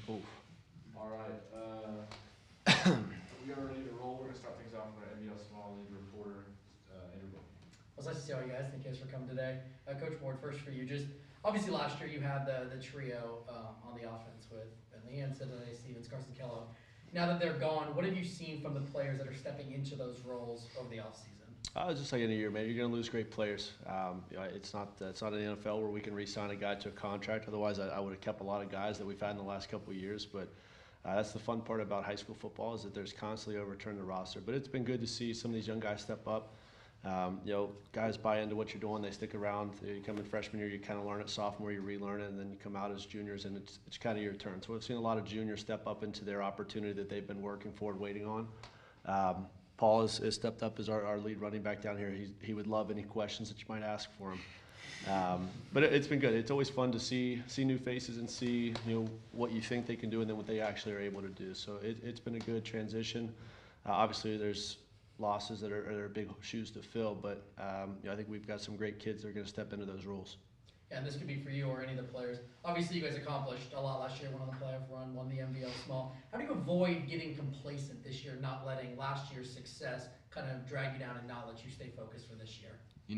Oof. All right. We are ready to roll. We're going to start things off with our NBL Small League reporter, Andrew. Well, it's nice to see all you guys. Thank you guys for coming today. Coach Ward, first for you. Just obviously last year you had the trio on the offense with Bentley Hansen, Stevens, Carson Kellogg. Now that they're gone, what have you seen from the players that are stepping into those roles over the offseason? Just like any year, man, you're going to lose great players. It's not an NFL where we can re-sign a guy to a contract. Otherwise, I would have kept a lot of guys that we've had in the last couple of years. But that's the fun part about high school football is that there's constantly overturn the roster. But it's been good to see some of these young guys step up. Guys buy into what you're doing. They stick around. You come in freshman year, you kind of learn it. Sophomore, you relearn it, and then you come out as juniors, and it's kind of your turn. So we've seen a lot of juniors step up into their opportunity that they've been working for and waiting on. Paul has stepped up as our lead running back down here. He would love any questions that you might ask for him. But it's been good. It's always fun to see new faces and see what you think they can do and then what they actually are able to do. So it's been a good transition. Obviously, there's losses that are big shoes to fill, but I think we've got some great kids that are going to step into those roles. Yeah, and this could be for you or any of the players. Obviously, you guys accomplished a lot last year, won on the playoff run, won the NBL Small. How do you avoid getting complacent this year, not letting last year's success kind of drag you down and not let you stay focused for this year?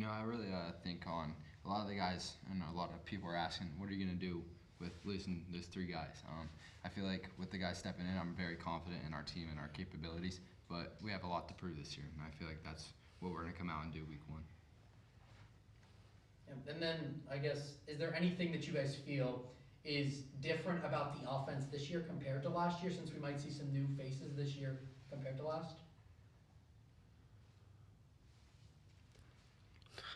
I really think on a lot of the guys, and a lot of people are asking, what are you going to do with losing those three guys? I feel like with the guys stepping in, I'm very confident in our team and our capabilities, but we have a lot to prove this year, and I feel like that's what we're going to come out and do week one. And then, I guess, is there anything that you guys feel is different about the offense this year compared to last year, since we might see some new faces this year compared to last?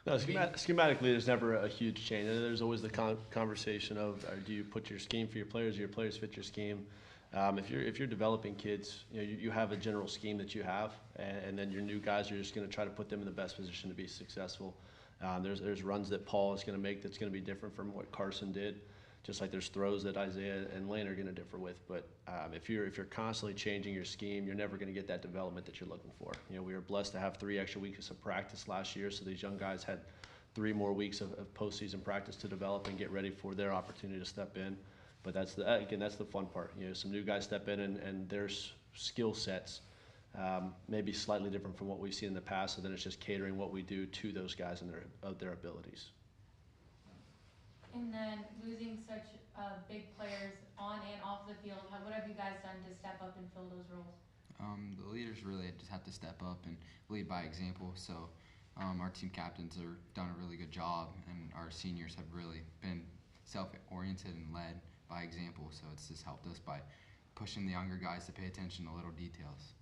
No, schematically, there's never a huge change. There's always the conversation of do you put your scheme for your players, or your players fit your scheme? If you're developing kids, you have a general scheme that you have, and then your new guys, you're just going to try to put them in the best position to be successful. There's runs that Paul is going to make that's going to be different from what Carson did, just like there's throws that Isaiah and Lane are going to differ with. But if you're constantly changing your scheme, you're never going to get that development that you're looking for. We were blessed to have 3 extra weeks of practice last year, so these young guys had 3 more weeks of postseason practice to develop and get ready for their opportunity to step in. But that's the fun part. Some new guys step in and their skill sets may be slightly different from what we've seen in the past. So then it's just catering what we do to those guys and their abilities. And then losing such big players on and off the field, what have you guys done to step up and fill those roles? The leaders really just have to step up and lead by example. So our team captains have done a really good job, and our seniors have really been self-oriented and led by example. So it's just helped us by pushing the younger guys to pay attention to little details.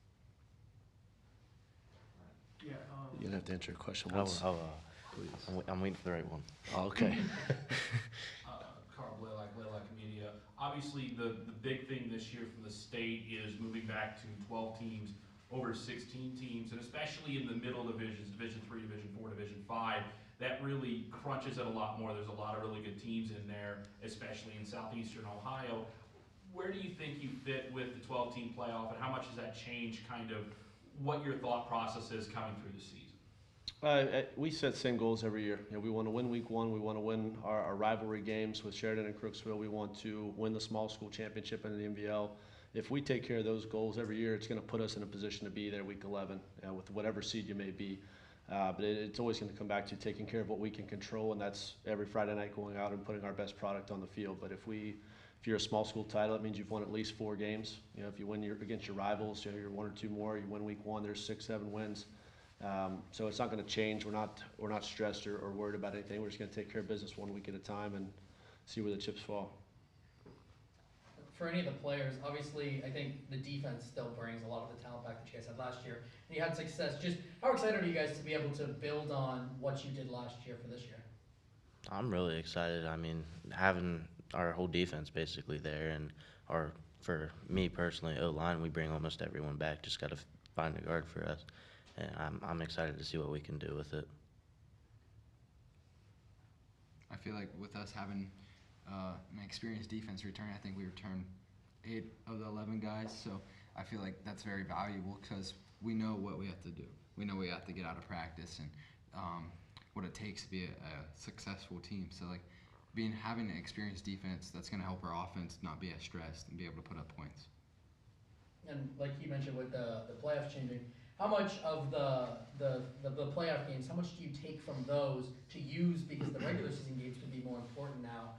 Yeah. You're going to have to answer a question Oh, once. Please. I'm waiting for the right one. Oh, okay. Carl Blaylock Media. Obviously, the big thing this year from the state is moving back to 12 teams over 16 teams, and especially in the middle divisions, Division 3, Division 4, Division 5, that really crunches it a lot more. There's a lot of really good teams in there, especially in southeastern Ohio. Where do you think you fit with the 12-team playoff, and how much does that change kind of what your thought process is coming through the season? We set same goals every year. We want to win week 1. We want to win our rivalry games with Sheridan and Crooksville. We want to win the small school championship in the NVL. If we take care of those goals every year, it's going to put us in a position to be there week 11 with whatever seed you may be. But it's always going to come back to taking care of what we can control, and that's every Friday night going out and putting our best product on the field. But if you're a small school title, it means you've won at least 4 games. If you win against your rivals, you're 1 or 2 more. You win week 1, there's 6, 7 wins. So it's not going to change. We're not stressed or worried about anything. We're just going to take care of business 1 week at a time and see where the chips fall. For any of the players, obviously, I think the defense still brings a lot of the talent back that you guys had last year. And you had success. Just how excited are you guys to be able to build on what you did last year for this year? I'm really excited. I mean, having our whole defense basically there, and for me personally, O-line, we bring almost everyone back. Just got to find a guard for us. And I'm excited to see what we can do with it. I feel like with us having an experienced defense return, I think we returned 8 of the 11 guys. So I feel like that's very valuable because we know what we have to do. We know we have to get out of practice and what it takes to be a successful team. So like having an experienced defense that's going to help our offense not be as stressed and be able to put up points. And like you mentioned with the playoffs changing, how much of the playoff games, how much do you take from those to use, because the regular season games can be more important now,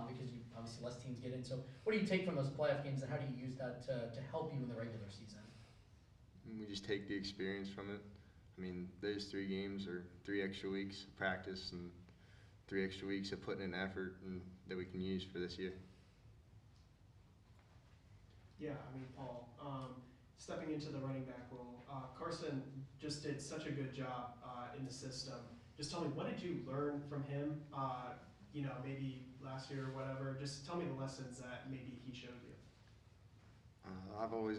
because you obviously less teams get in. So what do you take from those playoff games, and how do you use that to help you in the regular season? We just take the experience from it. I mean, those 3 games are 3 extra weeks of practice and 3 extra weeks of putting in effort and that we can use for this year. Yeah, I mean, Paul, stepping into the running back role, Carson just did such a good job in the system. Just tell me, what did you learn from him, maybe last year or whatever? Just tell me the lessons that maybe he showed you. I've always,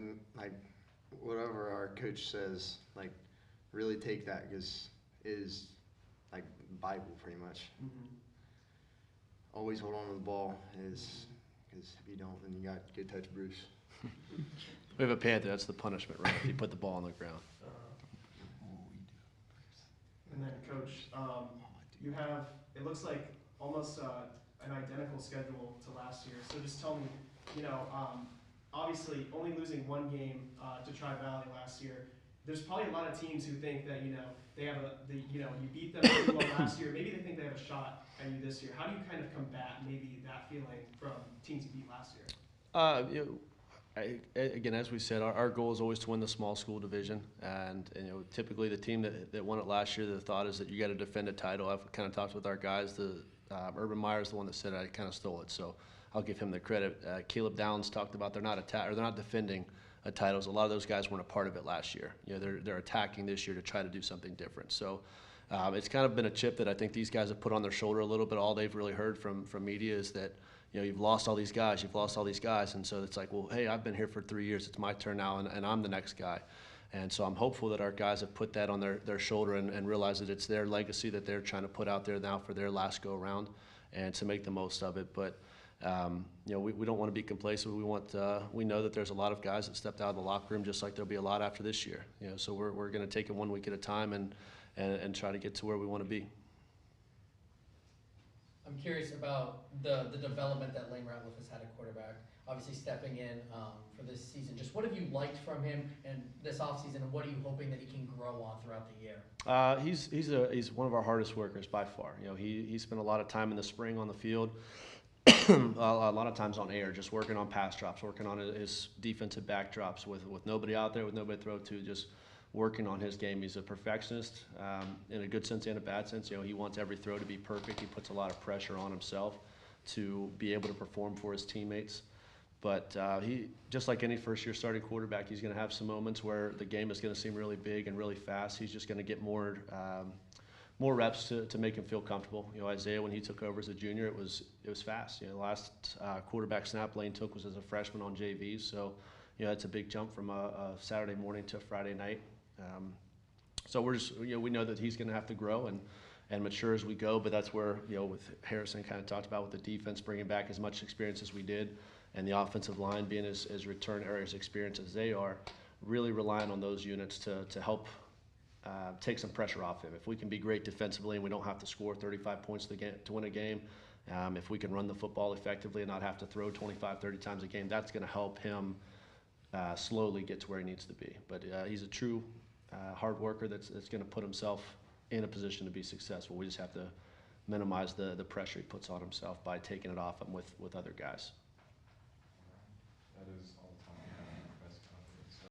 whatever our coach says, really take that, because it is like Bible pretty much. Mm-hmm. Always hold on to the ball, because if you don't, then you got good touch Bruce. We have a Panther, that's the punishment, right? If you put the ball on the ground. And then, Coach, you have, it looks like almost an identical schedule to last year. So just tell me, obviously only losing 1 game to Tri-Valley last year, there's probably a lot of teams who think that, they have you beat them pretty well last year. Maybe they think they have a shot at you this year. How do you kind of combat maybe that feeling from teams you beat last year? Again, as we said, our goal is always to win the small school division, and typically the team that won it last year, the thought is that you got to defend a title. I've kind of talked with our guys. Urban Meyer's the one that said I kind of stole it, so I'll give him the credit. Caleb Downs talked about they're not defending a titles. A lot of those guys weren't a part of it last year. They're attacking this year to try to do something different. So it's kind of been a chip that I think these guys have put on their shoulder a little bit. All they've really heard from media is that you've lost all these guys, and so it's like, well, hey, I've been here for 3 years. It's my turn now, and I'm the next guy. And so I'm hopeful that our guys have put that on their shoulder and realize that it's their legacy that they're trying to put out there now for their last go around, and to make the most of it. But we don't want to be complacent. We know that there's a lot of guys that stepped out of the locker room, just like there'll be a lot after this year. So we're going to take it 1 week at a time and try to get to where we want to be. I'm curious about the development that Lane Ratliff has had at quarterback, obviously stepping in for this season. Just what have you liked from him in this offseason, and what are you hoping that he can grow on throughout the year? He's one of our hardest workers by far. He spent a lot of time in the spring on the field, a lot of times on air, just working on pass drops, working on his defensive backdrops with nobody out there, with nobody to throw to, just working on his game. He's a perfectionist in a good sense and a bad sense. He wants every throw to be perfect. He puts a lot of pressure on himself to be able to perform for his teammates. But he, just like any first-year starting quarterback, he's going to have some moments where the game is going to seem really big and really fast. He's just going to get more reps to make him feel comfortable. Isaiah, when he took over as a junior, it was fast. The last quarterback snap Lane took was as a freshman on JV, so it's a big jump from a Saturday morning to a Friday night. So we're just, we know that he's going to have to grow and mature as we go, but that's where, with Harrison kind of talked about with the defense bringing back as much experience as we did, and the offensive line being as return areas experienced as they are, really relying on those units to help take some pressure off him. If we can be great defensively and we don't have to score 35 points to win a game, if we can run the football effectively and not have to throw 25, 30 times a game, that's going to help him slowly get to where he needs to be. But he's a true hard worker that's going to put himself in a position to be successful. We just have to minimize the pressure he puts on himself by taking it off him with other guys.